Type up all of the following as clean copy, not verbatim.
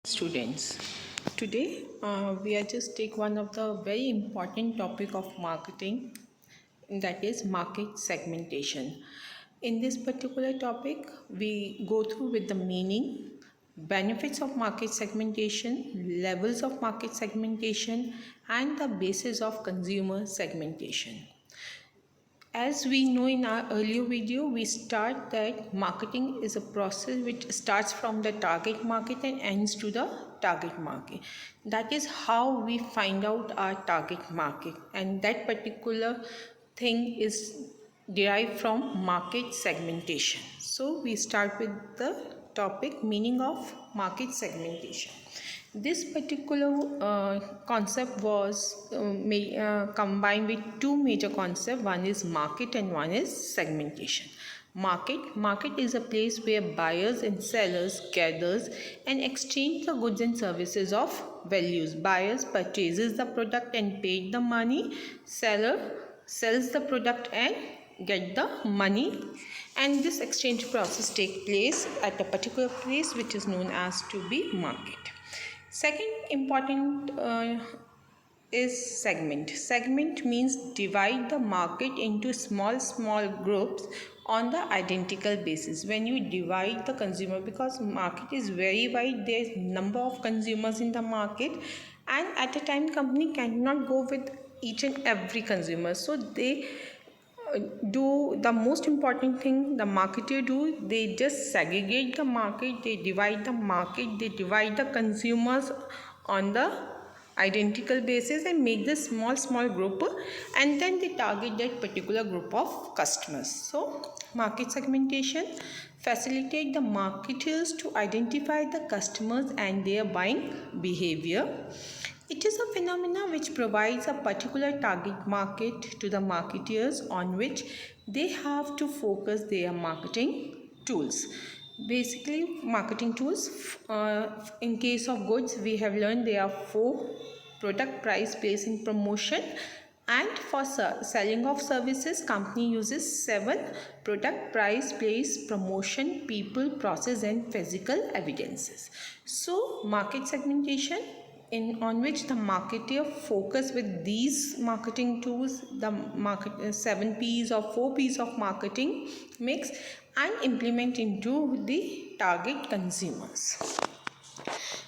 Students, today we are just take one of the very important topic of marketing, that is market segmentation. In this particular topic we go through with the meaning, benefits of market segmentation, levels of market segmentation, and the basis of consumer segmentation. As we know in our earlier video, we start that marketing is a process which starts from the target market and ends to the target market. That is how we find out our target market, and that particular thing is derived from market segmentation. So we start with the topic meaning of market segmentation. This particular concept was combined with two major concepts. One is market and one is segmentation. Market is a place where buyers and sellers gathers and exchange the goods and services of values. Buyers purchases the product and paid the money. Seller sells the product and get the money, and this exchange process take place at a particular place which is known as to be market. Second important is segment. Segment means divide the market into small groups on the identical basis. When you divide the consumer, because market is very wide, there is number of consumers in the market, and at a time company cannot go with each and every consumer, so they do the most important thing the marketer do, they just segregate the market, they divide the market, they divide the consumers on the identical basis and make this small group, and then they target that particular group of customers. So market segmentation facilitate the marketers to identify the customers and their buying behavior. It is a phenomena which provides a particular target market to the marketers on which they have to focus their marketing tools. Basically, marketing tools, in case of goods, we have learned there are 4: product, price, place, and promotion. And for selling of services, company uses 7: product, price, place, promotion, people, process, and physical evidences. So market segmentation, on which the marketer focus with these marketing tools, the market 7 P's or 4 P's of marketing mix, and implement into the target consumers.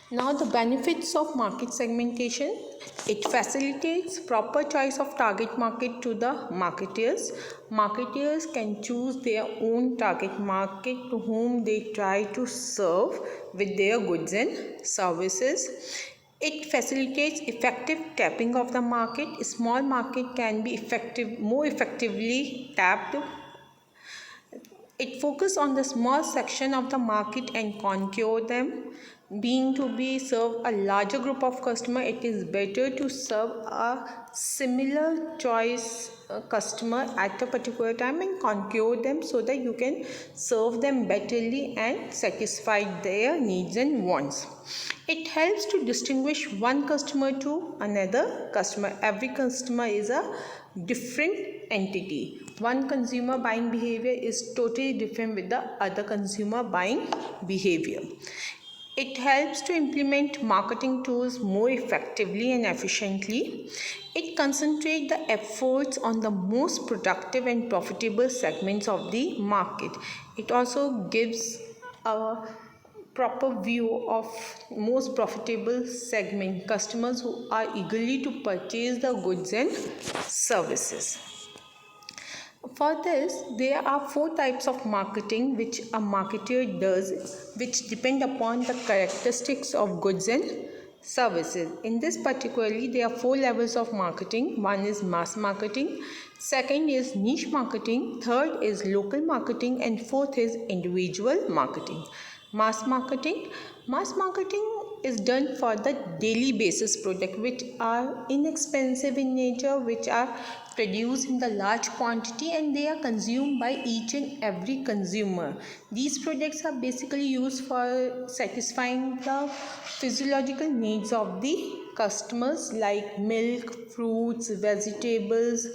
Now the benefits of market segmentation: it facilitates proper choice of target market to the marketers. Marketers can choose their own target market to whom they try to serve with their goods and services. It facilitates effective tapping of the market. A small market can be more effectively tapped. It focuses on the small section of the market and conquer them. Being to be serve a larger group of customer, it is better to serve a similar choice customer at a particular time and conquer them, so that you can serve them betterly and satisfy their needs and wants. It helps to distinguish one customer to another customer. Every customer is a different entity. One consumer buying behavior is totally different with the other consumer buying behavior. It helps to implement marketing tools more effectively and efficiently. It concentrates the efforts on the most productive and profitable segments of the market. It also gives a proper view of most profitable segment, customers who are eagerly to purchase the goods and services. For this, there are 4 types of marketing which a marketer does, which depend upon the characteristics of goods and services. In this particularly, there are 4 levels of marketing. One is mass marketing, second is niche marketing, third is local marketing, and fourth is individual marketing. Mass marketing is done for the daily basis product which are inexpensive in nature, which are produced in the large quantity, and they are consumed by each and every consumer. These products are basically used for satisfying the physiological needs of the customers, like milk, fruits, vegetables,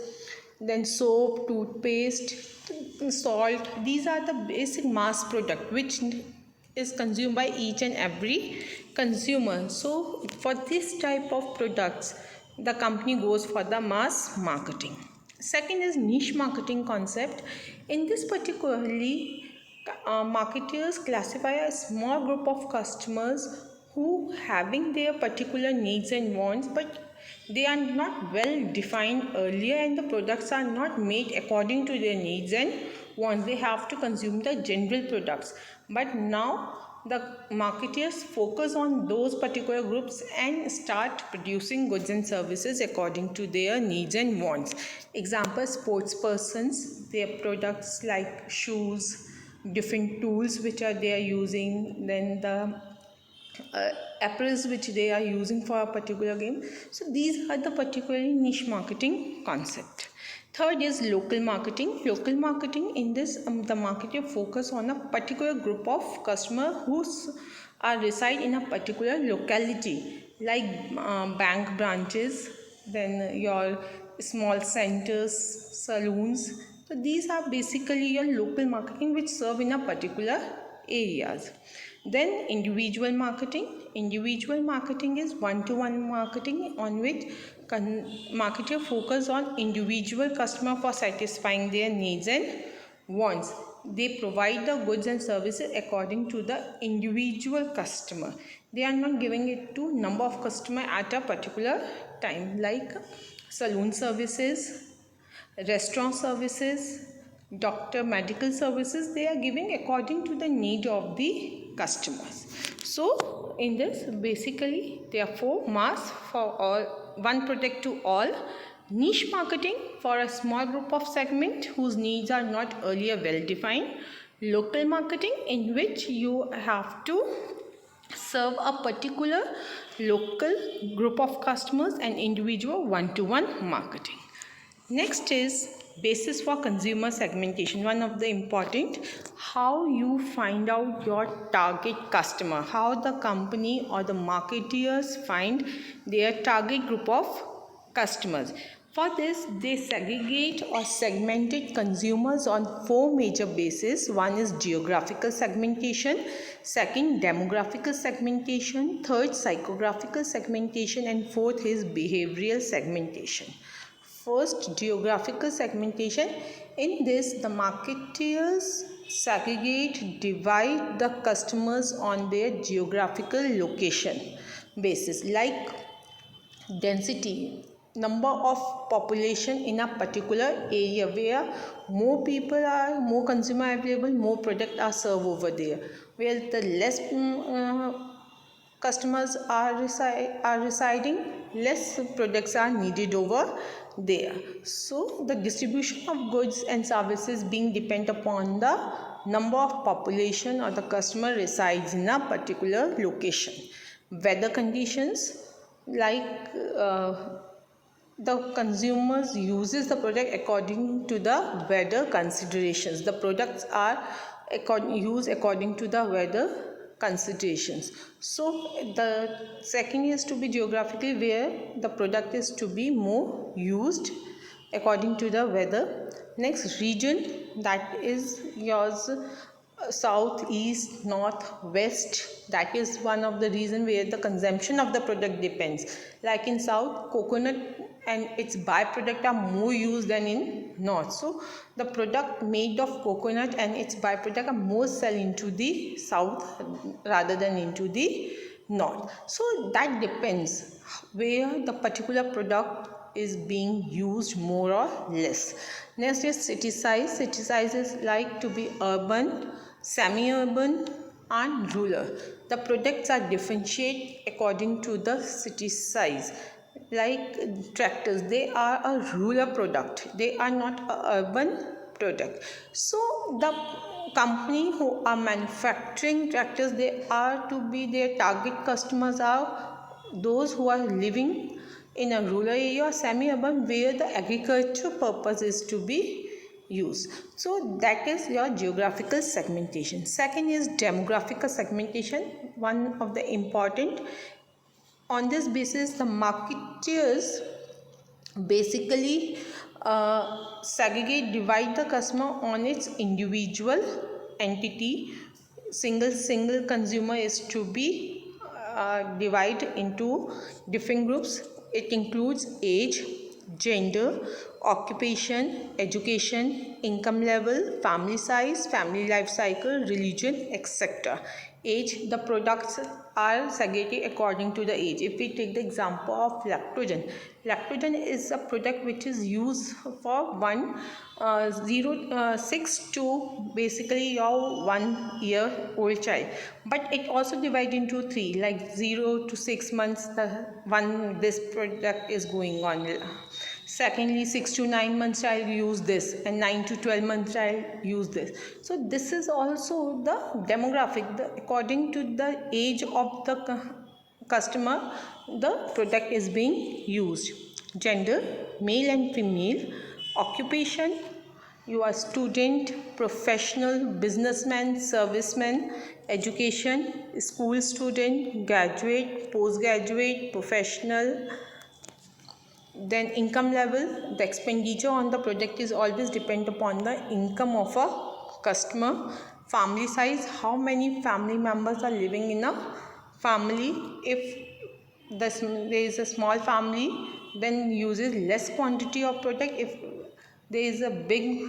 then soap, toothpaste, salt. These are the basic mass product which is consumed by each and every consumer. So for this type of products, the company goes for the mass marketing. Second is niche marketing concept. In this particularly, marketers classify a small group of customers who having their particular needs and wants, but they are not well defined earlier and the products are not made according to their needs and wants. They have to consume the general products, but now the marketers focus on those particular groups and start producing goods and services according to their needs and wants. Example, sports persons, their products like shoes, different tools which are they are using, then the apparels which they are using for a particular game. So these are the particularly niche marketing concept. Third is local marketing. Local marketing, in this the marketer focus on a particular group of customer who are reside in a particular locality, like bank branches, then your small centers, saloons. So these are basically your local marketing which serve in a particular areas. Then individual marketing. Individual marketing is one-to-one marketing on which marketer focus on individual customer for satisfying their needs and wants. They provide the goods and services according to the individual customer. They are not giving it to number of customer at a particular time, like saloon services, restaurant services, doctor medical services. They are giving according to the need of the customers. So in this, basically therefore mass for all, one product to all. Niche marketing for a small group of segment whose needs are not earlier well defined. Local marketing, in which you have to serve a particular local group of customers, and individual one-to-one marketing. Next is basis for consumer segmentation. One of the important, how you find out your target customer, how the company or the marketers find their target group of customers. For this, they segregate or segmented consumers on four major bases. One is geographical segmentation, second demographical segmentation, third psychographical segmentation, and fourth is behavioral segmentation. First, geographical segmentation. In this, the marketers segregate, divide the customers on their geographical location basis, like density, number of population in a particular area, where more people are, more consumer available, more product are served over there. Where the less customers are residing, less products are needed over there. So the distribution of goods and services being depend upon the number of population or the customer resides in a particular location. Weather conditions, like the consumers uses the product according to the weather considerations. The products are used according to the weather considerations. So the second is to be geographically, where the product is to be more used according to the weather. Next, region, that is yours south, east, north, west. That is one of the reason where the consumption of the product depends. Like in south, coconut and its byproduct are more used than in north. So the product made of coconut and its byproduct are more sell into the south rather than into the north. So that depends where the particular product is being used more or less. Next is city size. City size is like to be urban, semi-urban and rural. The products are differentiated according to the city size. Like tractors, they are a rural product, they are not a urban product. So the company who are manufacturing tractors, they are to be, their target customers are those who are living in a rural area or semi-urban, where the agriculture purpose is to be used. So that is your geographical segmentation. Second is demographical segmentation, one of the important. On this basis, the marketers basically segregate, divide the customer on its individual entity. Single consumer is to be divide into different groups. It includes age, gender, occupation, education, income level, family size, family life cycle, religion, etc. Age, the products are segregated according to the age. If we take the example of lactogen, lactogen is a product which is used for 6 to basically your 1 year old child, but it also divides into 3, like 0 to 6 months this product is going on. Secondly, 6 to 9 months child use this, and 9 to 12 months child use this. So this is also the demographic, according to the age of the customer, the product is being used. Gender, male and female. Occupation, you are student, professional, businessman, serviceman. Education, school student, graduate, postgraduate, professional. Then income level, the expenditure on the product is always depend upon the income of a customer. Family size, how many family members are living in a family. If there is a small family, then uses less quantity of product. If there is a big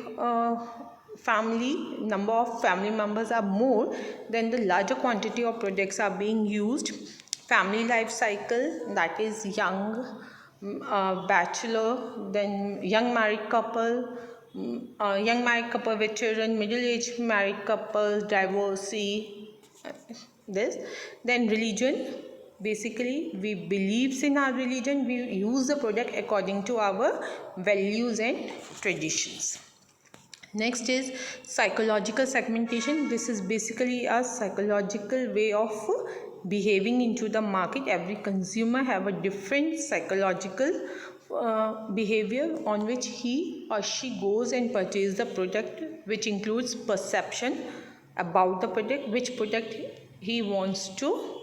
family, number of family members are more, then the larger quantity of products are being used. Family life cycle, that is young, bachelor, then young married couple, with children, middle-aged married couple, divorcee, this. Then religion, basically we believes in our religion, we use the product according to our values and traditions. Next is psychological segmentation. This is basically a psychological way of behaving into the market. Every consumer have a different psychological behavior on which he or she goes and purchase the product, which includes perception about the product, which product he wants to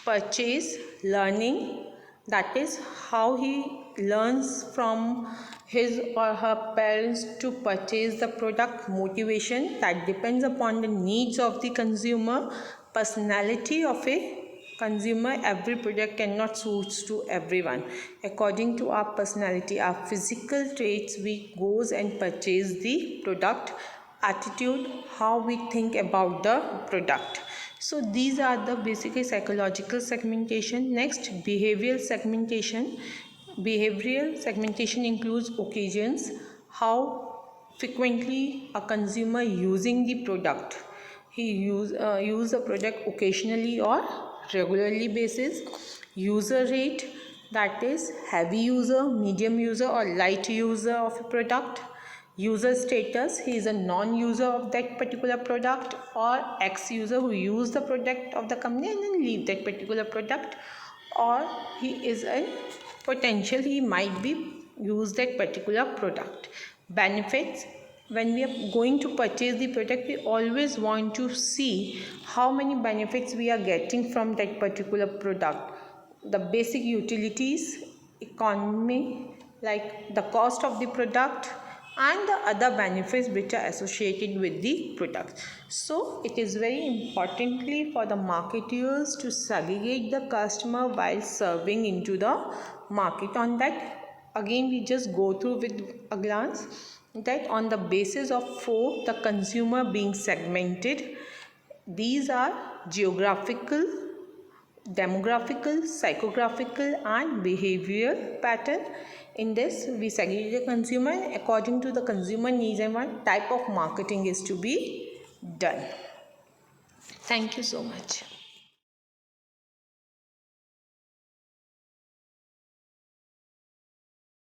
purchase, learning, that is how he learns from his or her parents to purchase the product. Motivation, that depends upon the needs of the consumer. Personality of a consumer, every product cannot suit to everyone. According to our personality, our physical traits, we goes and purchase the product. Attitude, how we think about the product. So these are the basically psychological segmentation. Next, behavioral segmentation. Behavioral segmentation includes occasions, how frequently a consumer using the product. He use the product occasionally or regularly basis. User rate, that is heavy user, medium user or light user of a product. User status, he is a non-user of that particular product, or ex-user who use the product of the company and then leave that particular product, or he is a potential, he might be use that particular product. Benefits, when we are going to purchase the product, we always want to see how many benefits we are getting from that particular product. The basic utilities, economy, like the cost of the product, and the other benefits which are associated with the product. So it is very importantly for the marketers to segregate the customer while serving into the market. On that, again we just go through with a glance that on the basis of 4 the consumer being segmented. These are geographical, demographical, psychographical and behavioral pattern. In this, we segregate the consumer according to the consumer needs and what type of marketing is to be done. Thank you so much.